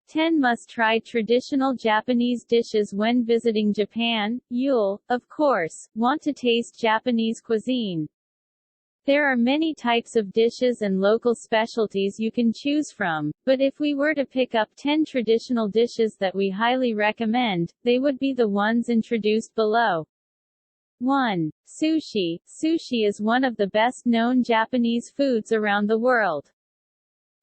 10 Must-try traditional Japanese dishes when visiting Japan. You'll, of course, want to taste Japanese cuisine. There are many types of dishes and local specialties you can choose from, but if we were to pick up 10 traditional dishes that we highly recommend, they would be the ones introduced below. 1. Sushi. Sushi is one of the best-known Japanese foods around the world.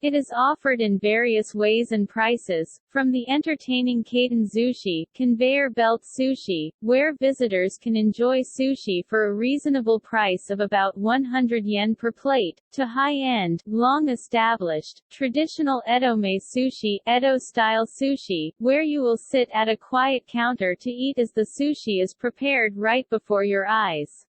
It is offered in various ways and prices, from the entertaining katen sushi, conveyor belt sushi, where visitors can enjoy sushi for a reasonable price of about 100 yen per plate, to high-end, long-established, traditional edome sushi, Edo-style sushi, where you will sit at a quiet counter to eat as the sushi is prepared right before your eyes.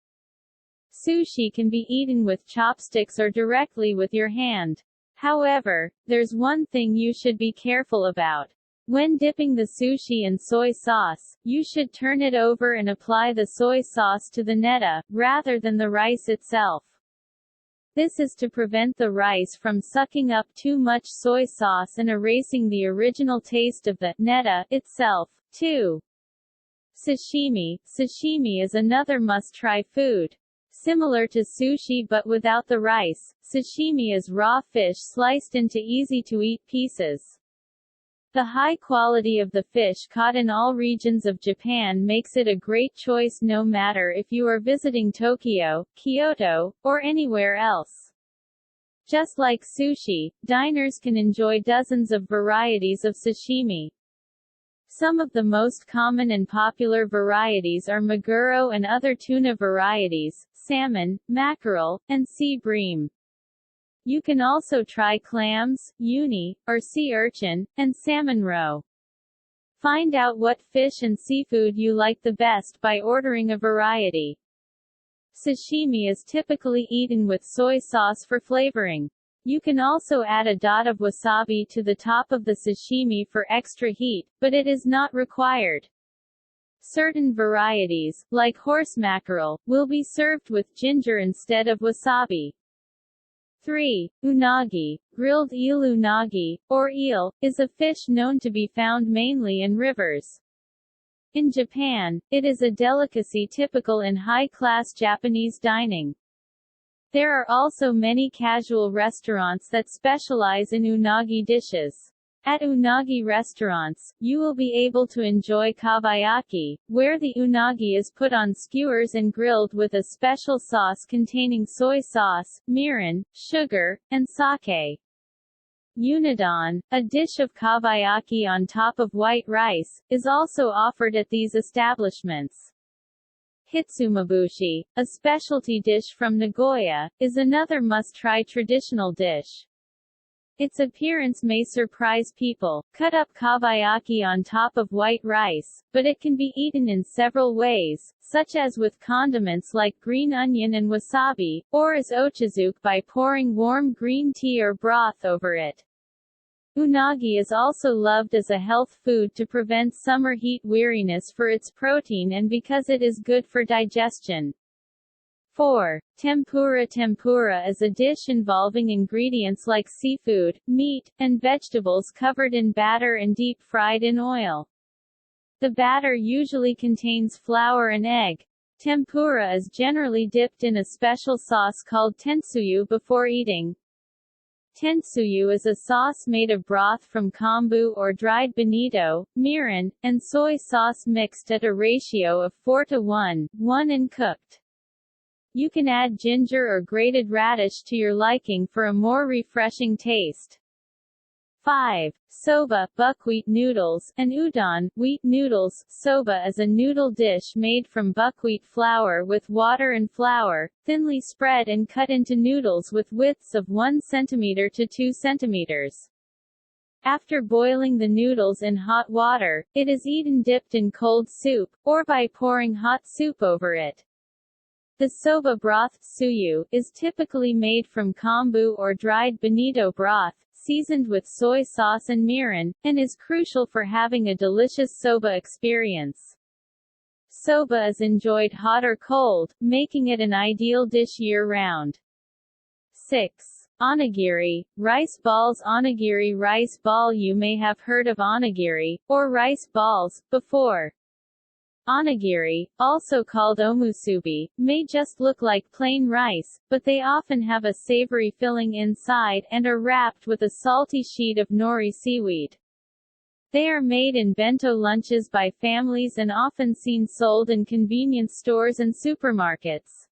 Sushi can be eaten with chopsticks or directly with your hand. However, there's one thing you should be careful about. When dipping the sushi in soy sauce, you should turn it over and apply the soy sauce to the neta, rather than the rice itself. This is to prevent the rice from sucking up too much soy sauce and erasing the original taste of the neta itself. 2. Sashimi. Sashimi is another must-try food. Similar to sushi but without the rice, sashimi is raw fish sliced into easy-to-eat pieces. The high quality of the fish caught in all regions of Japan makes it a great choice no matter if you are visiting Tokyo, Kyoto, or anywhere else. Just like sushi, diners can enjoy dozens of varieties of sashimi. Some of the most common and popular varieties are maguro and other tuna varieties, salmon, mackerel, and sea bream. You can also try clams, uni, or sea urchin, and salmon roe. Find out what fish and seafood you like the best by ordering a variety. Sashimi is typically eaten with soy sauce for flavoring. You can also add a dot of wasabi to the top of the sashimi for extra heat, but it is not required. Certain varieties, like horse mackerel, will be served with ginger instead of wasabi. 3. Unagi. Grilled eel. Unagi, or eel, is a fish known to be found mainly in rivers. In Japan, it is a delicacy typical in high-class Japanese dining. There are also many casual restaurants that specialize in unagi dishes. At unagi restaurants, you will be able to enjoy kabayaki, where the unagi is put on skewers and grilled with a special sauce containing soy sauce, mirin, sugar, and sake. Unadon, a dish of kabayaki on top of white rice, is also offered at these establishments. Hitsumabushi, a specialty dish from Nagoya, is another must-try traditional dish. Its appearance may surprise people. Cut up kabayaki on top of white rice, but it can be eaten in several ways, such as with condiments like green onion and wasabi, or as ochazuke by pouring warm green tea or broth over it. Unagi is also loved as a health food to prevent summer heat weariness for its protein and because it is good for digestion. 4. Tempura. Tempura is a dish involving ingredients like seafood, meat, and vegetables covered in batter and deep-fried in oil. The batter usually contains flour and egg. Tempura is generally dipped in a special sauce called tensuyu before eating. Tensuyu is a sauce made of broth from kombu or dried bonito, mirin, and soy sauce mixed at a ratio of 4:1, and cooked. You can add ginger or grated radish to your liking for a more refreshing taste. 5. Soba, buckwheat noodles, and udon, wheat noodles. Soba is a noodle dish made from buckwheat flour with water and flour, thinly spread and cut into noodles with widths of 1 cm to 2 cm. After boiling the noodles in hot water, it is eaten dipped in cold soup, or by pouring hot soup over it. The soba broth, suyu, is typically made from kombu or dried bonito broth, seasoned with soy sauce and mirin, and is crucial for having a delicious soba experience. Soba is enjoyed hot or cold, making it an ideal dish year-round. 6. Onigiri, rice balls. Onigiri rice ball. You may have heard of onigiri, or rice balls, before. Onigiri, also called omusubi, may just look like plain rice, but they often have a savory filling inside, and are wrapped with a salty sheet of nori seaweed. They are made in bento lunches by families and often seen sold in convenience stores and supermarkets.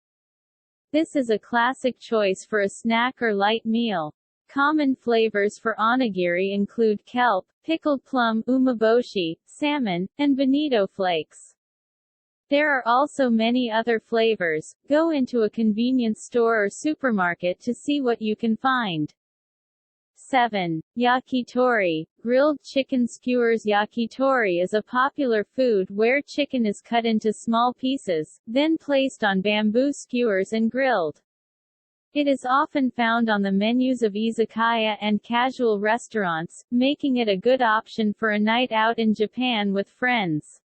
This is a classic choice for a snack or light meal. Common flavors for onigiri include kelp, pickled plum, umeboshi, salmon, and bonito flakes. There are also many other flavors. Go into a convenience store or supermarket to see what you can find. 7. Yakitori, grilled chicken skewers. Yakitori is a popular food where chicken is cut into small pieces, then placed on bamboo skewers and grilled. It is often found on the menus of izakaya and casual restaurants, making it a good option for a night out in Japan with friends.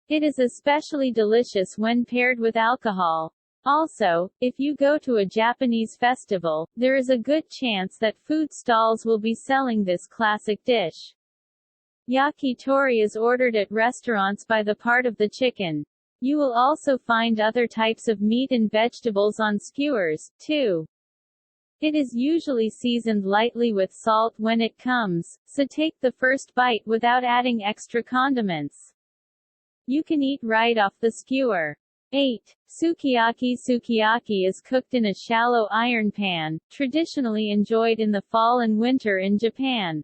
It is especially delicious when paired with alcohol. Also, if you go to a Japanese festival, there is a good chance that food stalls will be selling this classic dish. Yakitori is ordered at restaurants by the part of the chicken. You will also find other types of meat and vegetables on skewers, too. It is usually seasoned lightly with salt when it comes, so take the first bite without adding extra condiments. You can eat right off the skewer. 8. Sukiyaki. Sukiyaki is cooked in a shallow iron pan, traditionally enjoyed in the fall and winter in Japan.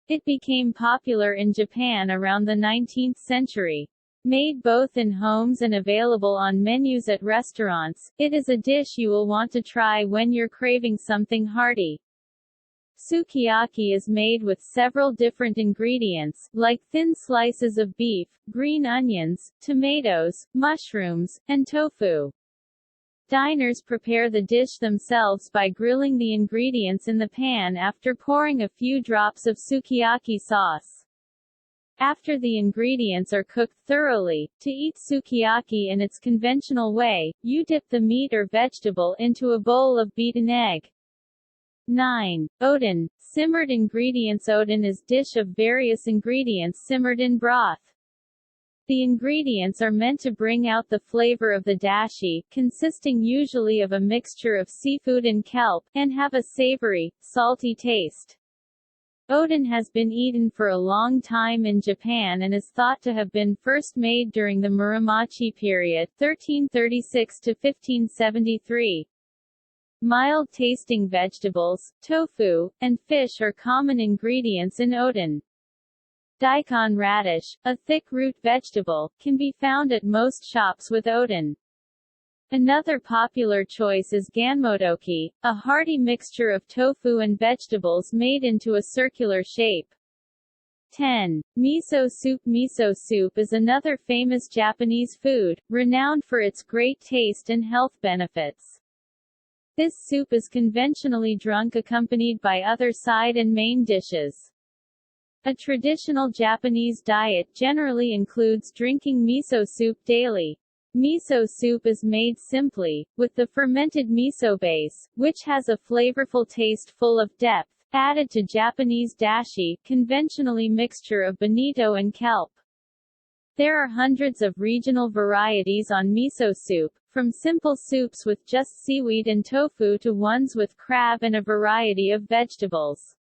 It became popular in Japan around the 19th century. Made both in homes and available on menus at restaurants, it is a dish you will want to try when you're craving something hearty. Sukiyaki is made with several different ingredients, like thin slices of beef, green onions, tomatoes, mushrooms, and tofu. Diners prepare the dish themselves by grilling the ingredients in the pan after pouring a few drops of sukiyaki sauce. After the ingredients are cooked thoroughly, to eat sukiyaki in its conventional way, you dip the meat or vegetable into a bowl of beaten egg. 9. Oden, simmered ingredients. Oden is dish of various ingredients simmered in broth. The ingredients are meant to bring out the flavor of the dashi, consisting usually of a mixture of seafood and kelp, and have a savory, salty taste. Oden has been eaten for a long time in Japan and is thought to have been first made during the Muromachi period, 1336 to 1573. Mild-tasting vegetables, tofu, and fish are common ingredients in oden. Daikon radish, a thick root vegetable, can be found at most shops with oden. Another popular choice is ganmodoki, a hearty mixture of tofu and vegetables made into a circular shape. 10. Miso soup. Miso soup is another famous Japanese food, renowned for its great taste and health benefits. This soup is conventionally drunk accompanied by other side and main dishes. A traditional Japanese diet generally includes drinking miso soup daily. Miso soup is made simply, with the fermented miso base, which has a flavorful taste full of depth, added to Japanese dashi, conventionally mixture of bonito and kelp. There are hundreds of regional varieties on miso soup, from simple soups with just seaweed and tofu to ones with crab and a variety of vegetables.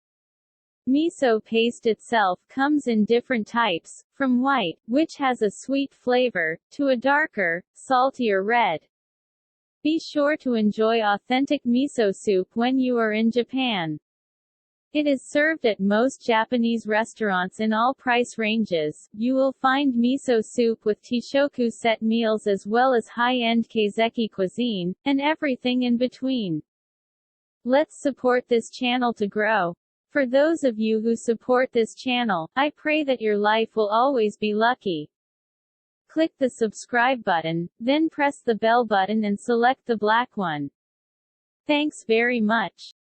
Miso paste itself comes in different types, from white, which has a sweet flavor, to a darker, saltier red. Be sure to enjoy authentic miso soup when you are in Japan. It is served at most Japanese restaurants in all price ranges. You will find miso soup with teishoku set meals as well as high-end kaiseki cuisine, and everything in between. Let's support this channel to grow. For those of you who support this channel, I pray that your life will always be lucky. Click the subscribe button, then press the bell button and select the black one. Thanks very much.